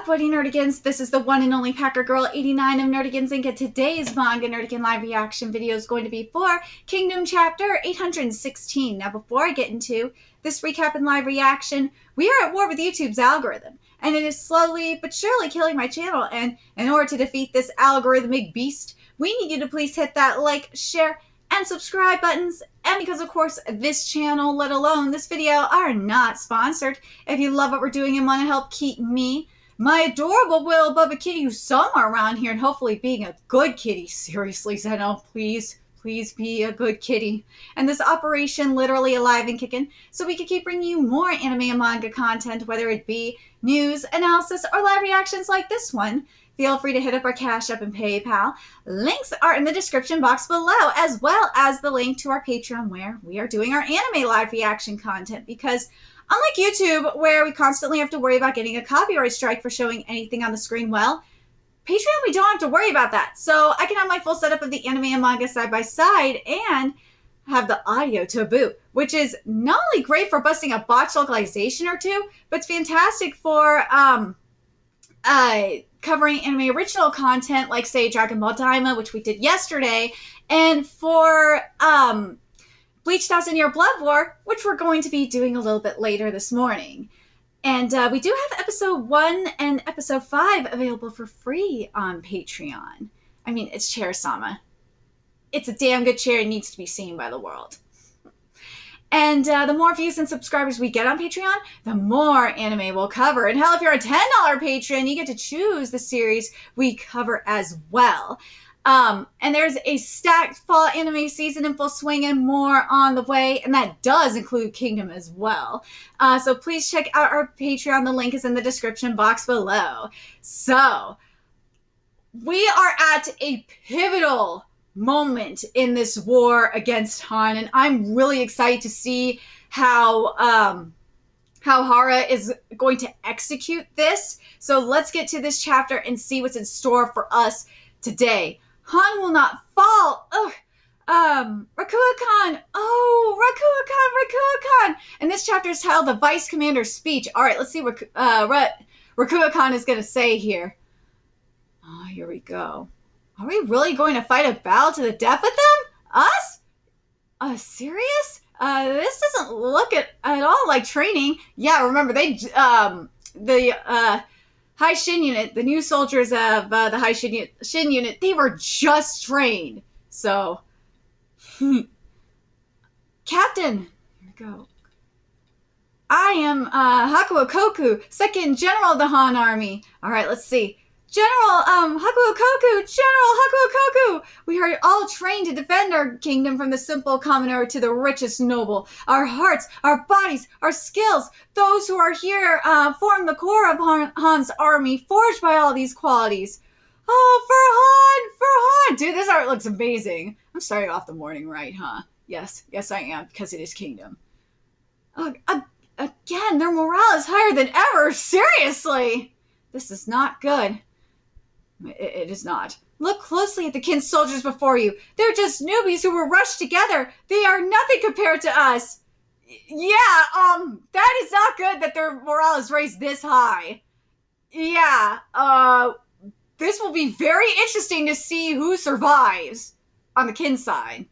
up, Woody Nerdigans? This is the one and only Packer Girl 89 of Nerdigans Inc. And today's Manga Nerdigan live reaction video is going to be for Kingdom Chapter 816. Now, before I get into this recap and live reaction, we are at war with YouTube's algorithm, and it is slowly but surely killing my channel. And in order to defeat this algorithmic beast, we need you to please hit that like, share, and subscribe buttons. And because, of course, this channel, let alone this video, are not sponsored, if you love what we're doing and want to help keep me, my adorable Will Bubba Kitty, who's somewhere around here and hopefully being a good kitty. Seriously, Zeno, please be a good kitty. And this operation literally alive and kicking, so we can keep bringing you more anime and manga content, whether it be news, analysis, or live reactions like this one. Feel free to hit up our Cash App and PayPal. Links are in the description box below, as well as the link to our Patreon, where we are doing our anime live reaction content. Because unlike YouTube, where we constantly have to worry about getting a copyright strike for showing anything on the screen, well, Patreon, we don't have to worry about that. So I can have my full setup of the anime and manga side by side and have the audio to boot, which is not only great for busting a botch localization or two, but it's fantastic for covering anime original content, like, say, Dragon Ball Daima, which we did yesterday, and for Bleach 1000-Year Blood War, which we're going to be doing a little bit later this morning. And we do have episode 1 and episode 5 available for free on Patreon. I mean, it's Chair-sama. It's a damn good chair. It needs to be seen by the world. And the more views and subscribers we get on Patreon, the more anime we'll cover. And hell, if you're a $10 patron, you get to choose the series we cover as well. And there's a stacked fall anime season in full swing and more on the way, and that does include Kingdom as well. So please check out our Patreon. The link is in the description box below. So we are at a pivotal moment in this war against Han, and I'm really excited to see how Hara is going to execute this. So let's get to this chapter and see what's in store for us today. Han will not fall. Ugh. Rakua-kan. Oh, Rakua-kan. And this chapter is titled The Vice Commander's Speech. All right, let's see what Rakua-kan is going to say here. Oh, here we go. Are we really going to fight a battle to the death with them? Us? Serious? This doesn't look at all like training. Yeah, remember, the High Shin unit, the new soldiers of the High Shin unit, they were just trained. So, Captain, here we go. I am Hakuo Koku, 2nd General of the Han Army. All right, let's see. General Hakuo Koku, we are all trained to defend our kingdom, from the simple commoner to the richest noble. Our hearts, our bodies, our skills, those who are here form the core of Han's army, forged by all these qualities. Oh, for Han! Dude, this art looks amazing. I'm starting off the morning right, huh? Yes, I am, because it is Kingdom. Again, their morale is higher than ever. Seriously! This is not good. It is not. Look closely at the kin soldiers before you. They're just newbies who were rushed together. They are nothing compared to us. Yeah, that is not good that their morale is raised this high. Yeah, this will be very interesting to see who survives on the kin side.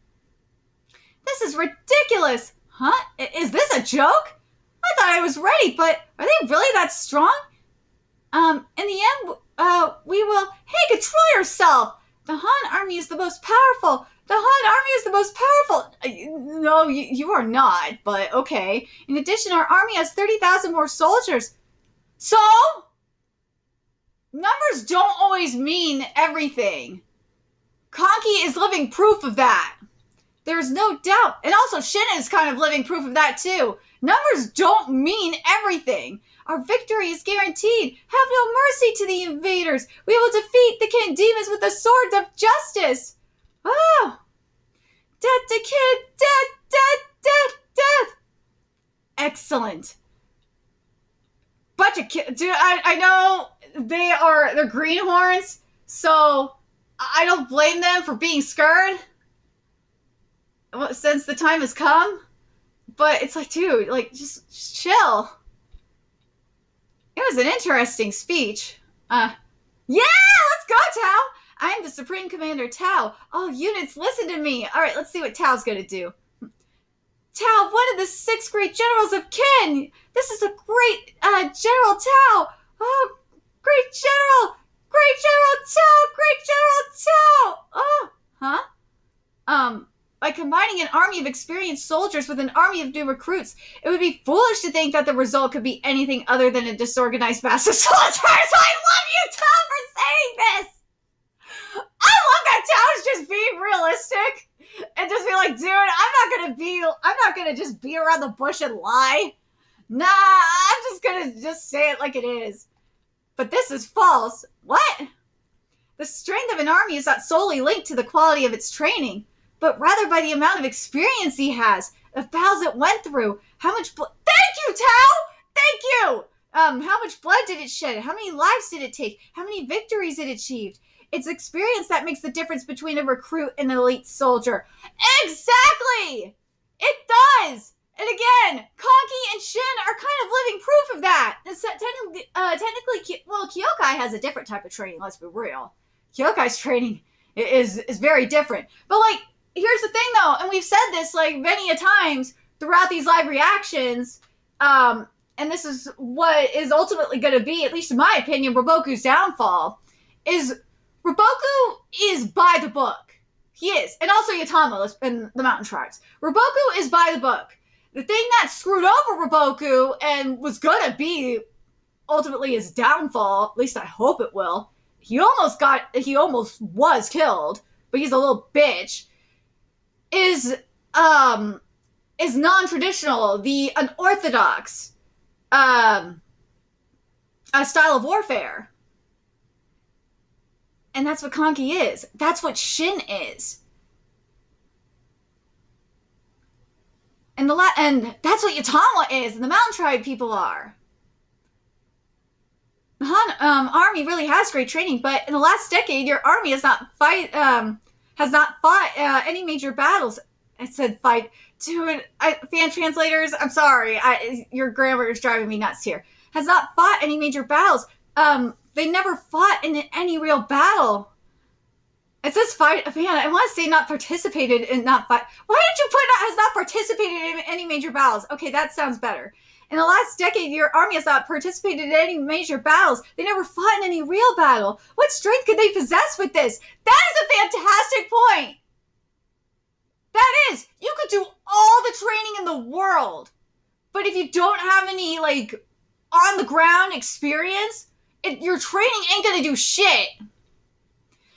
This is ridiculous. Huh? Is this a joke? I thought I was ready, but are they really that strong? In the end, we will... Hey, control yourself! The Han army is the most powerful! The Han army is the most powerful! No, you are not, but okay. In addition, our army has 30,000 more soldiers. So? Numbers don't always mean everything. Conky is living proof of that. There's no doubt. And also, Shin is kind of living proof of that, too. Numbers don't mean everything. Our victory is guaranteed. Have no mercy to the invaders. We will defeat the Kin demons with the swords of justice. Oh! Death to Kid! Death! Excellent. Bunch of kids. Dude, I know they're greenhorns, so I don't blame them for being scared since the time has come. But it's like, dude, like, just chill. It was an interesting speech. Yeah, let's go, Tao! I am the Supreme Commander Tao. All units, listen to me. Alright, let's see what Tao's gonna do. Tao, one of the 6 great generals of Qin! This is a great, General Tao! Oh, great General! Great General Tao! Great General Tao! Oh, huh? By combining an army of experienced soldiers with an army of new recruits, it would be foolish to think that the result could be anything other than a disorganized mass of soldiers. I love you, Tao, for saying this! I love that Tao's just being realistic and just be like, dude, I'm not gonna just be around the bush and lie. Nah, I'm just gonna just say it like it is. But this is false. What? The strength of an army is not solely linked to the quality of its training, but rather by the amount of experience he has, the battles it went through, how much blood. Thank you, Tao! Thank you! How much blood did it shed? How many lives did it take? How many victories it achieved? It's experience that makes the difference between a recruit and an elite soldier. Exactly! It does! And again, Conky and Shin are kind of living proof of that. Technically, well, Kyokai has a different type of training, let's be real. Kyokai's training is very different. But, like, here's the thing, though, and we've said this, like, many a times throughout these live reactions, and this is what is ultimately going to be, at least in my opinion, Roboku's downfall, is Roboku is by the book. He is. And also Yatama and the Mountain Tribes. Roboku is by the book. The thing that screwed over Roboku and was going to be ultimately his downfall, at least I hope it will, he almost was killed, but he's a little bitch, is non-traditional, the unorthodox style of warfare. And that's what Conky is. That's what Shin is. And that's what Yatama is, and the Mountain Tribe people are. The Han army really has great training, but in the last decade, your army has not fought any major battles. I said fight. Dude, fan translators, I'm sorry. Your grammar is driving me nuts here. Has not fought any major battles. They never fought in any real battle. It says fight. Man, I want to say not participated in not fight. Why did you put has not participated in any major battles? Okay, that sounds better. In the last decade, your army has not participated in any major battles. They never fought in any real battle. What strength could they possess with this? That is a fantastic point. That is. You could do all the training in the world. But if you don't have any, like, on-the-ground experience, your training ain't gonna do shit.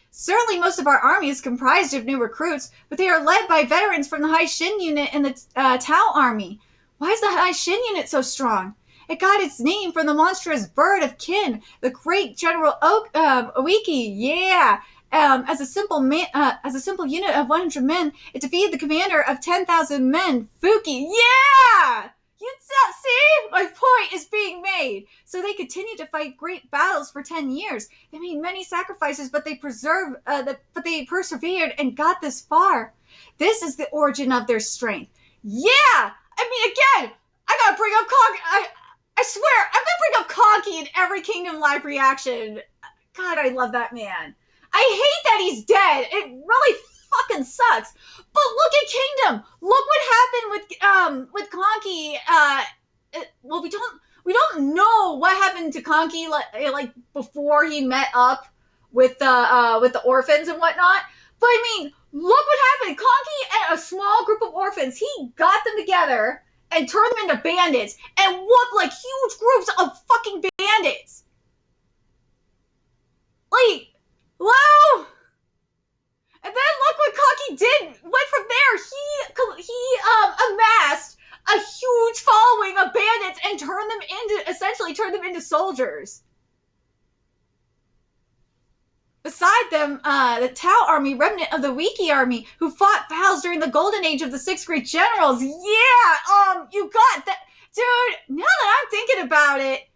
Certainly most of our army is comprised of new recruits, but they are led by veterans from the High Shin unit and the Tao army. Why is the High Shin unit so strong? It got its name from the monstrous bird of Qin, the great General Oiki. Yeah. As a simple unit of 100 men, it defeated the commander of 10,000 men, Fuki. Yeah! You see? My point is being made. So they continued to fight great battles for 10 years. They made many sacrifices, but they persevered and got this far. This is the origin of their strength. Yeah! I mean, again, I gotta bring up Conky. I swear, I'm gonna bring up Conky in every Kingdom Live reaction. God, I love that man. I hate that he's dead. It really fucking sucks. But look at Kingdom. Look what happened with Conky. Well, we don't know what happened to Conky like before he met up with the orphans and whatnot. But I mean, look what happened. Conky and a small group of orphans, he got them together and turned them into bandits and whooped like huge groups of fucking bandits. Like, wow. And then look what Conky did. Went from there. He amassed a huge following of bandits and essentially turned them into soldiers. Beside them, the Tao army, remnant of the Wiki army, who fought battles during the golden age of the 6 great generals. Yeah, you got that. Dude, now that I'm thinking about it,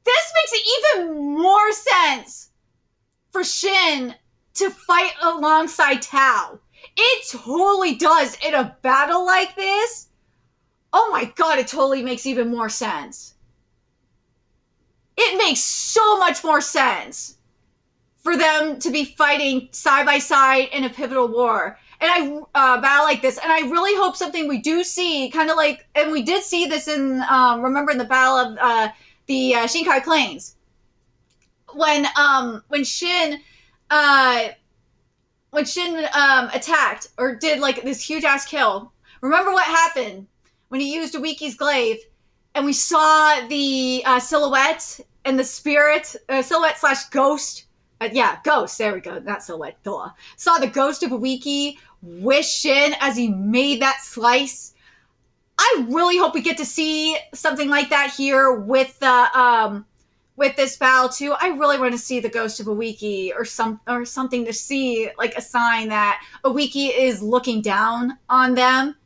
this makes it even more sense for Shin to fight alongside Tao. It totally does in a battle like this. Oh my god, it totally makes even more sense. makes so much more sense for them to be fighting side by side in a pivotal war. And battle like this, and I really hope something we do see, kind of like, and we did see this in, remember in the battle of the Shinkai Plains, when Shin attacked or did like this huge ass kill. Remember what happened when he used a Wiki's glaive, and we saw the silhouette and the spirit, silhouette slash ghost. Yeah, ghost. There we go. Not silhouette. Duh. Saw the ghost of a Wiki with Shin as he made that slice. I really hope we get to see something like that here with the with this battle too. I really want to see the ghost of a Wiki or something to see, like a sign that a Wiki is looking down on them.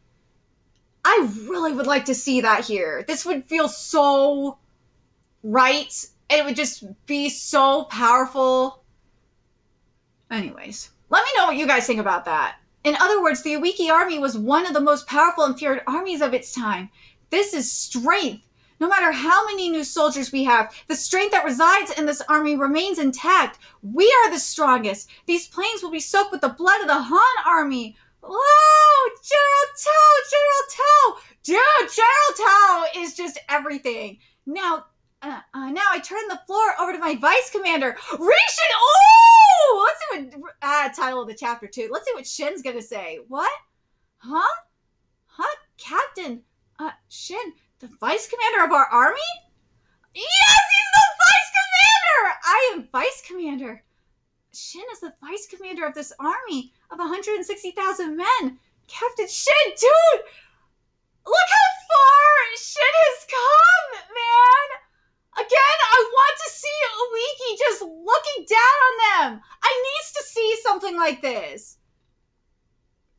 I really would like to see that here. This would feel so right. It would just be so powerful. Anyways, let me know what you guys think about that. In other words, the Awiki army was one of the most powerful and feared armies of its time. This is strength. No matter how many new soldiers we have, the strength that resides in this army remains intact. We are the strongest. These plains will be soaked with the blood of the Han army. Whoa! General Tao! Dude, General Tao is just everything. Now I turn the floor over to my vice commander, Rishin. Oh, let's see what title of the chapter 2. Let's see what Shin's gonna say. What? Huh? Captain? Shin, the vice commander of our army? Yes, he's the vice commander. I am vice commander. Shin is the vice commander of this army of 160,000 men. Captain Shin, dude, look how far Shin has come, man. Again, I want to see Awiki just looking down on them. I needs to see something like this.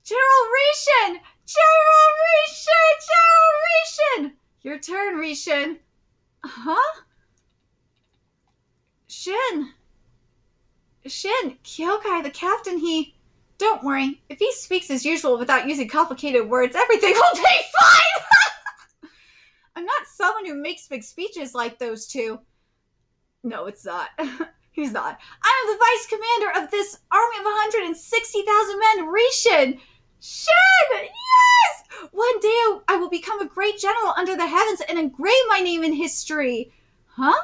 General Rishin! Your turn, Rishin. Huh? Shin, Kyokai, the captain, don't worry. If he speaks as usual without using complicated words, everything will be fine! I'm not someone who makes big speeches like those two. No, it's not. He's not. I am the vice commander of this army of 160,000 men, Rishin! Shin! Yes! One day I will become a great general under the heavens and engrave my name in history. Huh?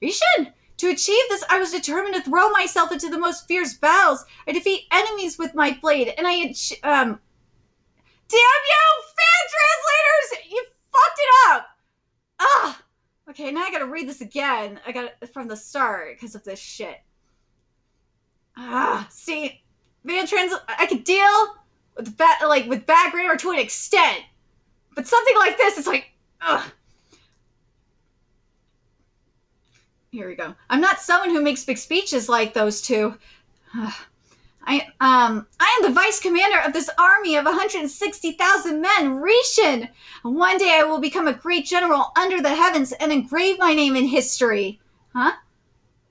Rishin! To achieve this, I was determined to throw myself into the most fierce battles. I defeat enemies with my blade, and damn you, fan translators! You fucked it up! Ah! Okay, now I gotta read this again. I got it from the start because of this shit. See, I could deal with bad grammar to an extent, but something like this, it's like, ugh. Here we go. I'm not someone who makes big speeches like those two. I am the vice commander of this army of 160,000 men, Rishin. One day I will become a great general under the heavens and engrave my name in history. Huh?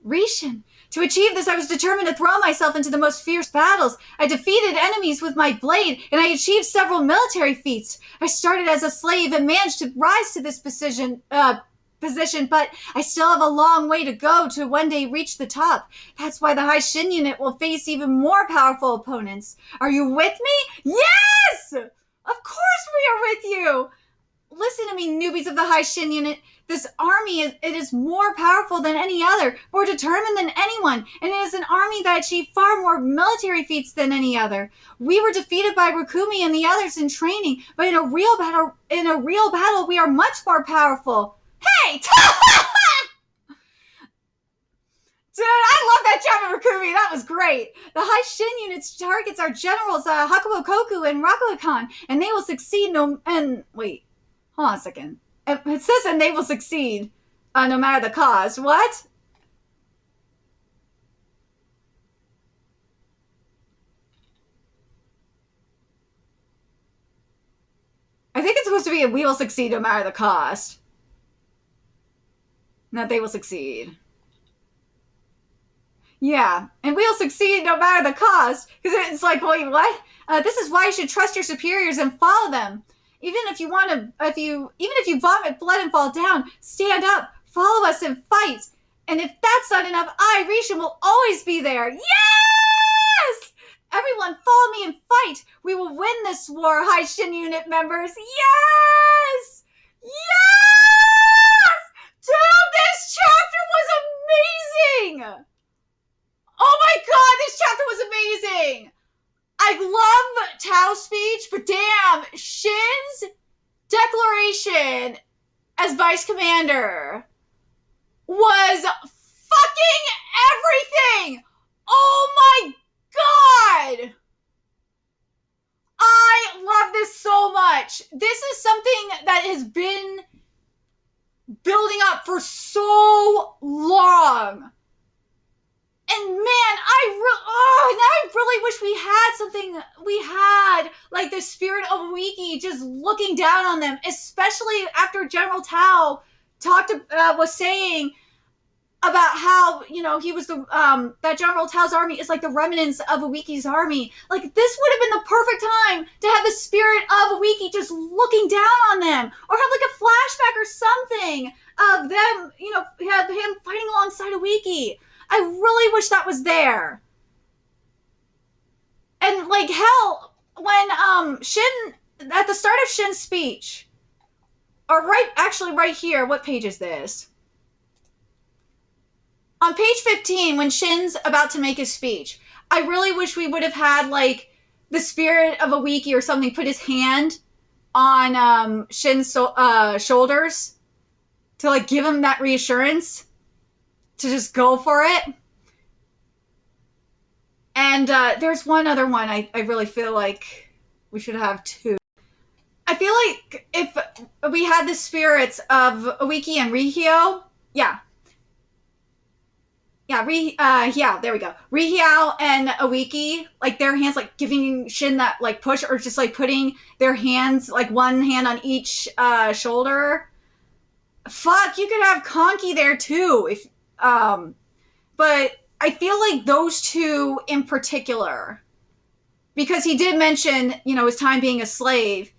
Rishin. To achieve this, I was determined to throw myself into the most fierce battles. I defeated enemies with my blade, and I achieved several military feats. I started as a slave and managed to rise to this position, but I still have a long way to go to one day reach the top. That's why the High Shin unit will face even more powerful opponents. Are you with me? Yes! Of course we are with you! Listen to me, newbies of the High Shin unit. This army is more powerful than any other, more determined than anyone, and it is an army that achieved far more military feats than any other. We were defeated by Rukumi and the others in training, but in a real battle, we are much more powerful. Hey! Dude, I love that job of Rukumi. That was great. The High Shin unit's targets are generals Hakumo Koku and Rakugo-kan, and they will succeed wait, hold on a second. It says and they will succeed no matter the cost. What? I think it's supposed to be we will succeed no matter the cost. Not they will succeed. Yeah, and we'll succeed no matter the cost. Because it's like, wait, what? This is why you should trust your superiors and follow them. Even if you vomit blood and fall down, stand up, Follow us and fight. And if that's not enough, I, Risha, will always be there. Yes! Everyone, follow me and fight. We will win this war, High Shin Unit members. Yes! Yes! Dude, this chapter was amazing! Oh my god, this chapter was amazing! I love Tao's speech, but damn, Shin's declaration as vice commander was fucking everything! Oh my god! I love this so much. This is something that has been building up for so long. And man, I really wish we had something. We had like the spirit of Wiki just looking down on them, especially after General Tao was saying about how, you know, he was the that General Tao's army is like the remnants of Wiki's army. Like, this would have been the perfect time to have the spirit of Wiki just looking down on them, or have like a flashback or something of them, you know, have him fighting alongside a Wiki. I really wish that was there. And like, hell, when Shin, at the start of Shin's speech, or right here, what page is this? On page 15, when Shin's about to make his speech, I really wish we would have had like the spirit of a Wiki or something put his hand on Shin's shoulders to like give him that reassurance to just go for it. And there's one other one I really feel like we should have too. I feel like if we had the spirits of Awiki and Rihyo, yeah, there we go. Rihiao and Awiki, like their hands, like giving Shin that like push, or just like putting their hands, like one hand on each shoulder. Fuck, you could have Conky there too, if but I feel like those two in particular, because he did mention, you know, his time being a slave,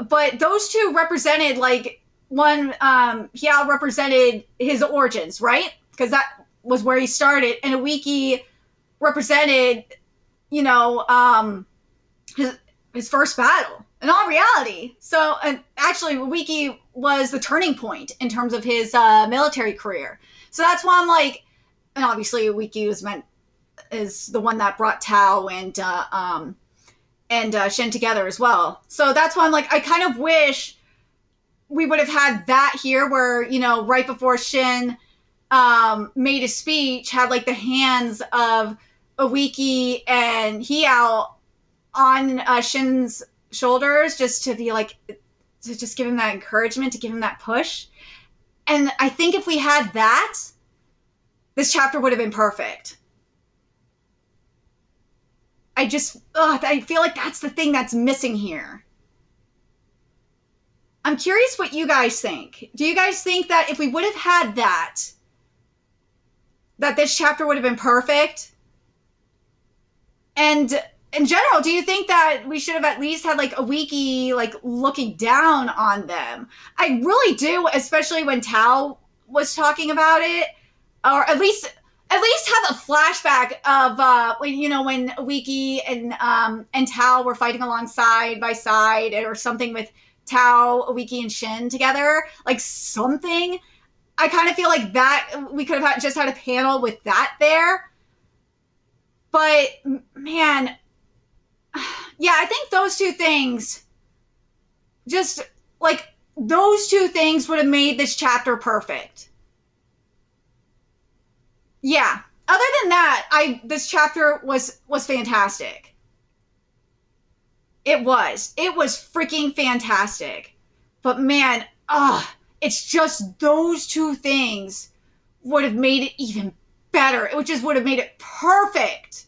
but those two represented like one, Hiao represented his origins, right? Because that was where he started, and Awiki represented, you know, his first battle in all reality. So, and actually, Awiki was the turning point in terms of his military career. So that's why I'm like, and obviously Awiki is the one that brought Tao and Shin together as well. So that's why I'm like, I kind of wish we would have had that here, where, you know, right before Shin made a speech, had like the hands of Awiki and Hiao on Shin's shoulders, just to be like, to just give him that encouragement, to give him that push. And I think if we had that, this chapter would have been perfect. I feel like that's the thing that's missing here. I'm curious what you guys think. Do you guys think that if we would have had that this chapter would have been perfect? And in general, do you think that we should have at least had like a Wiki like looking down on them? I really do, especially when Tao was talking about it, or at least have a flashback of when, you know, when Wiki and Tao were fighting alongside by side, or something with Tao, Wiki, and Shin together, like something. I kind of feel like that we could have just had a panel with that there. But man, yeah, I think those two things, just like those two things would have made this chapter perfect. Yeah. Other than that, this chapter was fantastic. It was freaking fantastic. But man, it's just those two things would have made it even better. It just would have made it perfect.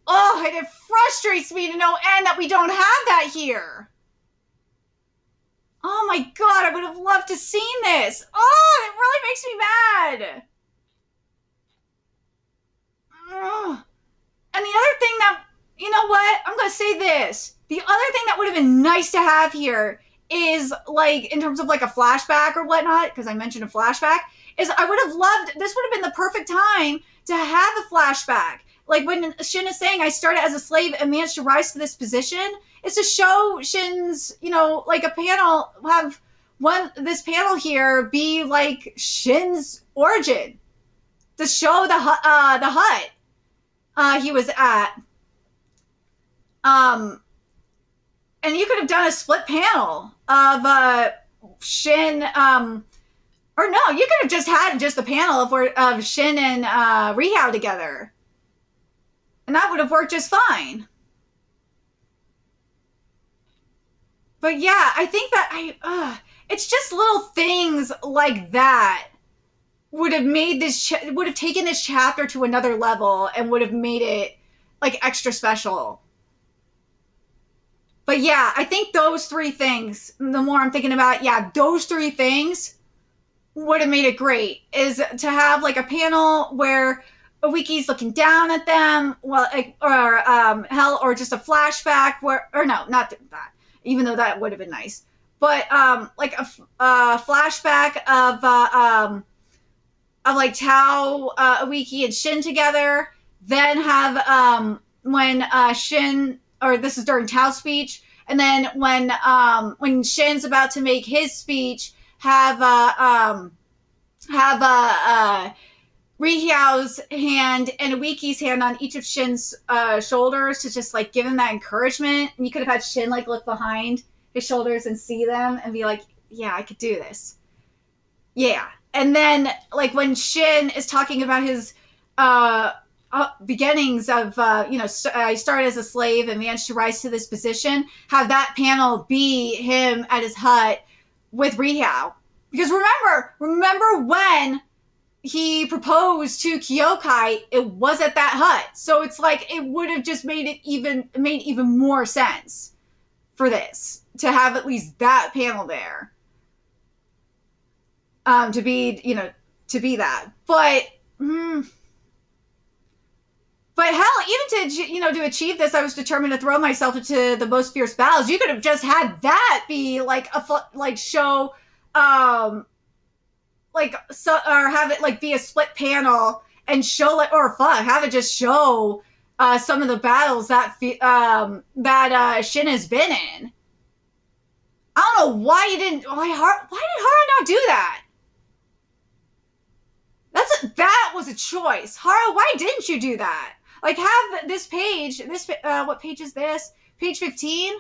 Oh, and it frustrates me to no end that we don't have that here. Oh my god, I would have loved to seen this. Oh, it really makes me mad. Ugh. And the other thing that, you know what? I'm going to say this. The other thing that would have been nice to have here is like, in terms of like a flashback or whatnot, because I mentioned a flashback, is I would have loved, this would have been the perfect time to have a flashback. Like when Shin is saying, I started as a slave and managed to rise to this position, it's to show Shin's, you know, like a panel, have this panel here be like Shin's origin, to show the hut he was at. And you could have done a split panel of Shin, or no, you could have just had just the panel of Shin and Rihao together. And that would have worked just fine. But yeah, I think that it's just little things like that would have made this, would have taken this chapter to another level and would have made it like extra special. But yeah, I think those three things, the more I'm thinking about it, yeah, those three things would have made it great. Is to have like a panel where Wiki's looking down at them, well, or just a flashback where, or no, not that, even though that would have been nice, but like a flashback of like Tao, Wiki, and Shin together. Then have when Shin, or this is during Tao's speech, and then when Shin's about to make his speech, have Rihiao's hand and Wiki's hand on each of Shin's shoulders to just like give him that encouragement. And you could have had Shin like look behind his shoulders and see them and be like, yeah, I could do this. Yeah. And then like when Shin is talking about his beginnings of, I started as a slave and managed to rise to this position, have that panel be him at his hut with Rihao. Because remember when he proposed to Kyokai, it was at that hut. So it's like, it would have just made even more sense for this, to have at least that panel there. To be that. But hell, even to achieve this, I was determined to throw myself into the most fierce battles. You could have just had that be like show, or have it like be a split panel and show like, or have it just show some of the battles that Shin has been in. I don't know why you didn't. Why did Hara not do that? That was a choice. Hara, why didn't you do that? Like, have this page, what page is this? Page 15?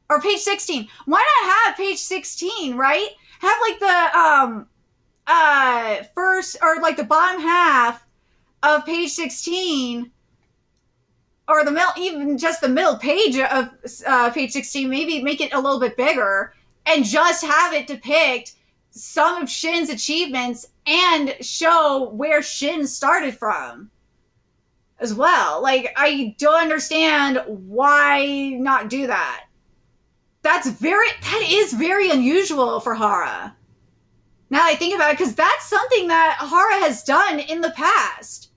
Or page 16? Why not have page 16, right? Have, like, the, first, or, like, the bottom half of page 16, or the middle, even just the middle page of page 16, maybe make it a little bit bigger, and just have it depict some of Shin's achievements and show where Shin started from as well. Like, I don't understand why not do that. That is very unusual for Hara. Now I think about it, because that's something that Hara has done in the past.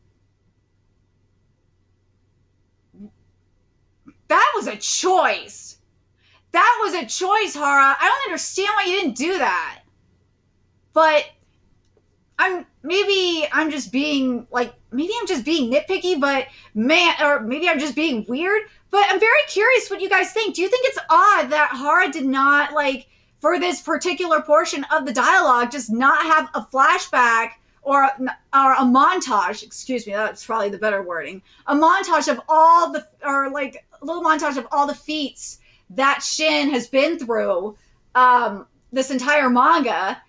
That was a choice. That was a choice, Hara. I don't understand why you didn't do that. But maybe I'm just being nitpicky, but or maybe I'm just being weird. But I'm very curious what you guys think. Do you think it's odd that Hara did not, like, for this particular portion of the dialogue, just not have a flashback or a montage? Excuse me, that's probably the better wording. A montage of all the, or like a little montage of all the feats that Shin has been through this entire manga.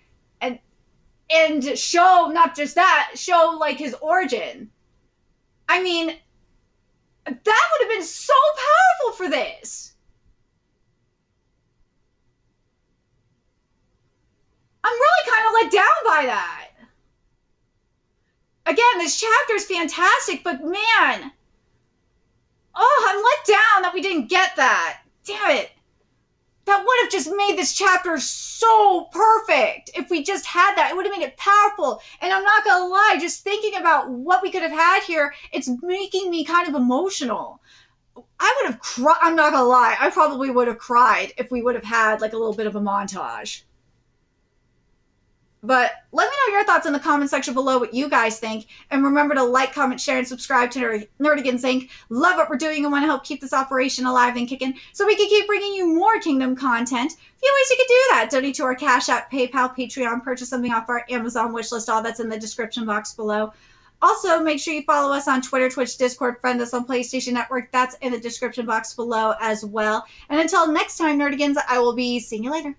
And show, not just that, show, like, his origin. I mean, that would have been so powerful for this. I'm really kind of let down by that. Again, this chapter is fantastic, but man, I'm let down that we didn't get that. Damn it. That would have just made this chapter so perfect. If we just had that, it would have made it powerful. And I'm not going to lie, just thinking about what we could have had here, it's making me kind of emotional. I would have cried. I'm not gonna lie. I probably would have cried if we would have had like a little bit of a montage. But let me know your thoughts in the comment section below what you guys think. And remember to like, comment, share, and subscribe to Nerdigans Inc. Love what we're doing and want to help keep this operation alive and kicking so we can keep bringing you more Kingdom content. A few ways you can do that. Donate to our Cash App, PayPal, Patreon, purchase something off our Amazon wishlist. All that's in the description box below. Also, make sure you follow us on Twitter, Twitch, Discord, friend us on PlayStation Network. That's in the description box below as well. And until next time, Nerdigans, I will be seeing you later.